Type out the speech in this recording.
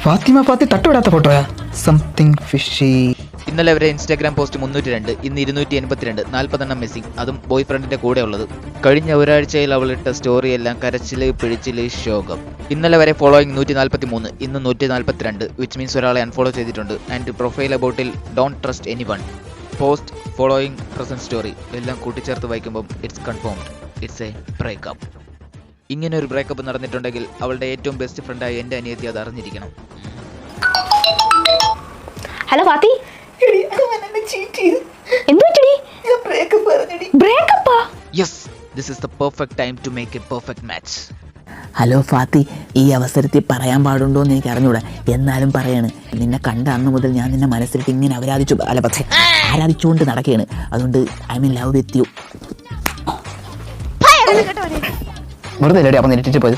ഫാത്തിമ ഫാത്തി തട്ടുവിടാത്ത ഫോട്ടോയാ? Something fishy. ഇന്നലെ വരെ ഇൻസ്റ്റാഗ്രാം പോസ്റ്റ് 302, ഇന്ന് 282, 40 മിസ്സിംഗ്, അതും ബോയ് ഫ്രണ്ടിന്റെ കൂടെ ഉള്ളത്. കഴിഞ്ഞ ഒരാഴ്ചയിൽ അവൾ ഇട്ട സ്റ്റോറി എല്ലാം കരച്ചില്, പിഴിച്ചില്, ശോകം. ഇന്നലെ വരെ ഫോളോയിങ് 143, ഇന്ന് 142, വിച്ച് മീൻസ് ഒരാളെ അൺഫോളോ ചെയ്തിട്ടുണ്ട്. ആൻഡ് പ്രൊഫൈൽ അബൌട്ടിൽ don't trust anyone. Post, following, present story എല്ലാം കൂട്ടിച്ചേർത്ത് വായിക്കുമ്പോൾ it's confirmed, it's a breakup. ഇങ്ങനെ ഒരു ബ്രേക്കപ്പ് നടന്നിട്ടുണ്ടെങ്കിൽ അവളുടെ ഏറ്റവും ബെസ്റ്റ് ഫ്രണ്ടായ എൻ്റെ അനിയത്തി അത് അറിഞ്ഞിരിക്കണം. Hello Fathi, yes, this is the perfect time to make a perfect match. Hello Fathi, ഈ അവസരത്തിൽ പറയാൻ പാടുണ്ടോ എന്ന് എനിക്ക് അറിഞ്ഞൂടാ, എന്നാലും പറയാണ്. നിന്നെ കണ്ട അന്ന് മുതൽ ഞാൻ നിന്നെ മനസ്സിലിട്ട് ഇങ്ങനെ ആരാധിച്ചുകൊണ്ട് നടക്കുകയാണ്. അതുകൊണ്ട് I mean love with you. വെറുതെ അല്ലേ അപ്പം നെറ്റിച്ച് പോയത്?